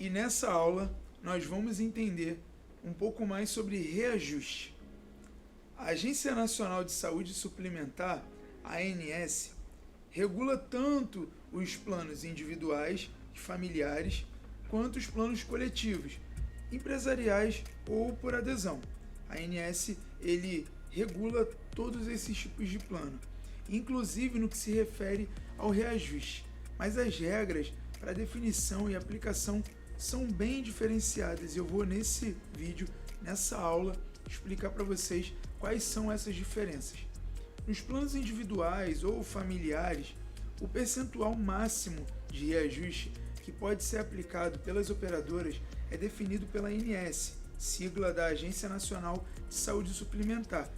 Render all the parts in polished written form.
E nessa aula nós vamos entender um pouco mais sobre reajuste. A Agência Nacional de Saúde Suplementar, a ANS, regula tanto os planos individuais e familiares quanto os planos coletivos, empresariais ou por adesão. A ANS ele regula todos esses tipos de plano, inclusive no que se refere ao reajuste. Mas as regras para definição e aplicação são bem diferenciadas e eu vou nesse vídeo, nessa aula, explicar para vocês quais são essas diferenças. Nos planos individuais ou familiares, o percentual máximo de reajuste que pode ser aplicado pelas operadoras é definido pela ANS, sigla da Agência Nacional de Saúde Suplementar.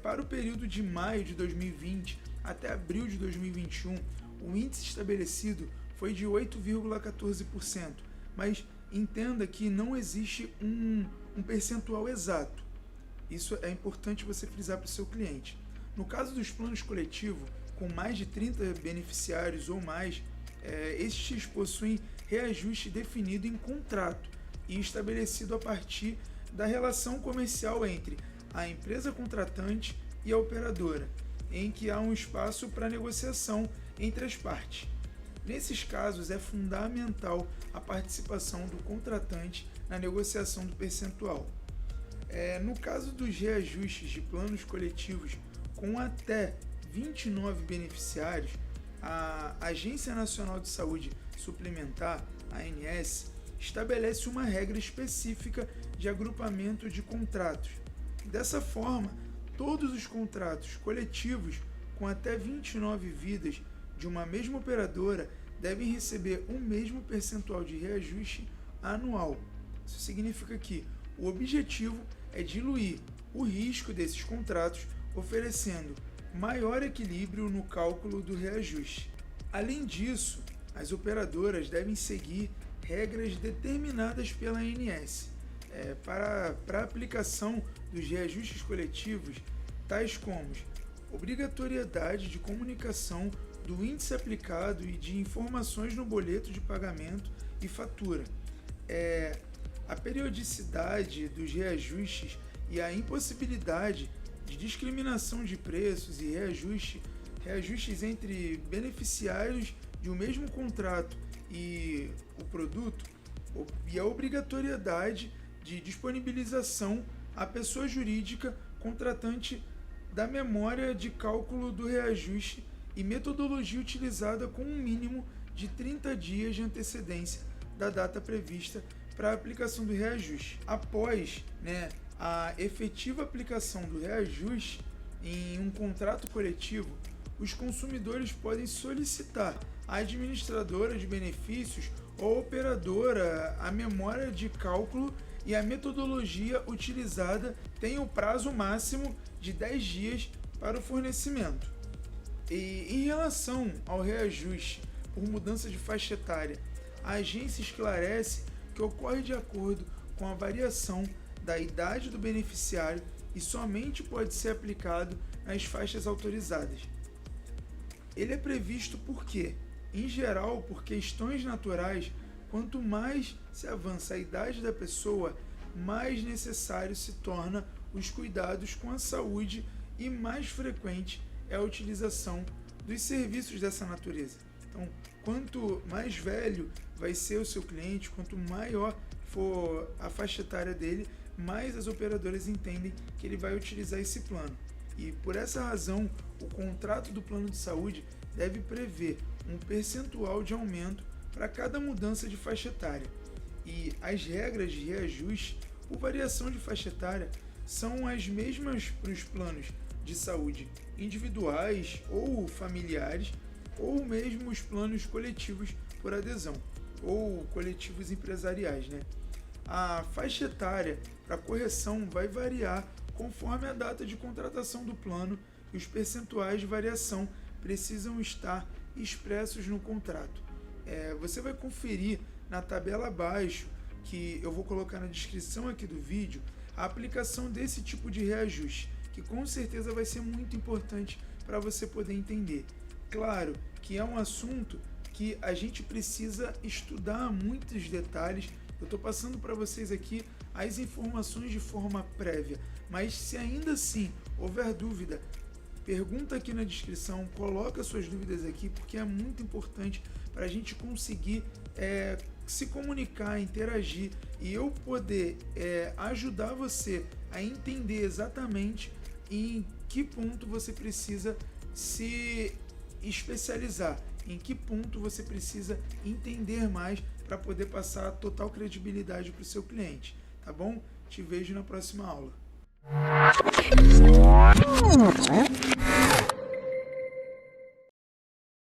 Para o período de maio de 2020 até abril de 2021, o índice estabelecido foi de 8,14%, mas entenda que não existe um percentual exato. Isso é importante você frisar para o seu cliente. No caso dos planos coletivos, com mais de 30 beneficiários ou mais, estes possuem reajuste definido em contrato e estabelecido a partir da relação comercial entre a empresa contratante e a operadora, em que há um espaço para negociação entre as partes. Nesses casos, é fundamental a participação do contratante na negociação do percentual. No caso dos reajustes de planos coletivos com até 29 beneficiários, a Agência Nacional de Saúde Suplementar, a ANS, estabelece uma regra específica de agrupamento de contratos. Dessa forma, todos os contratos coletivos com até 29 vidas de uma mesma operadora devem receber o mesmo percentual de reajuste anual. Isso significa que o objetivo é diluir o risco desses contratos, oferecendo maior equilíbrio no cálculo do reajuste. Além disso, as operadoras devem seguir regras determinadas pela ANS para a aplicação dos reajustes coletivos, tais como obrigatoriedade de comunicação do índice aplicado e de informações no boleto de pagamento e fatura, a periodicidade dos reajustes e a impossibilidade de discriminação de preços e reajustes entre beneficiários de um mesmo contrato e o produto, e a obrigatoriedade de disponibilização à pessoa jurídica contratante da memória de cálculo do reajuste e metodologia utilizada com um mínimo de 30 dias de antecedência da data prevista para a aplicação do reajuste. Após a efetiva aplicação do reajuste em um contrato coletivo, os consumidores podem solicitar à administradora de benefícios ou à operadora a memória de cálculo, e a metodologia utilizada tem o prazo máximo de 10 dias para o fornecimento. E em relação ao reajuste por mudança de faixa etária, a agência esclarece que ocorre de acordo com a variação da idade do beneficiário e somente pode ser aplicado nas faixas autorizadas. Ele é previsto porque, em geral, por questões naturais, quanto mais se avança a idade da pessoa, mais necessário se torna os cuidados com a saúde e mais frequente é a utilização dos serviços dessa natureza. Então, quanto mais velho vai ser o seu cliente, quanto maior for a faixa etária dele, mais as operadoras entendem que ele vai utilizar esse plano. E por essa razão, o contrato do plano de saúde deve prever um percentual de aumento para cada mudança de faixa etária. E as regras de reajuste por variação de faixa etária são as mesmas para os planos de saúde individuais ou familiares, ou mesmo os planos coletivos por adesão, ou coletivos empresariais. A faixa etária para correção vai variar conforme a data de contratação do plano e os percentuais de variação precisam estar expressos no contrato. Você vai conferir na tabela abaixo, que eu vou colocar na descrição aqui do vídeo, a aplicação desse tipo de reajuste, que com certeza vai ser muito importante para você poder entender. Claro que é um assunto que a gente precisa estudar muitos detalhes. Eu estou passando para vocês aqui as informações de forma prévia, mas se ainda assim houver dúvida, pergunta aqui na descrição, coloca suas dúvidas aqui, porque é muito importante para a gente conseguir se comunicar, interagir e eu poder ajudar você a entender exatamente em que ponto você precisa se especializar, em que ponto você precisa entender mais para poder passar total credibilidade para o seu cliente, tá bom? Te vejo na próxima aula.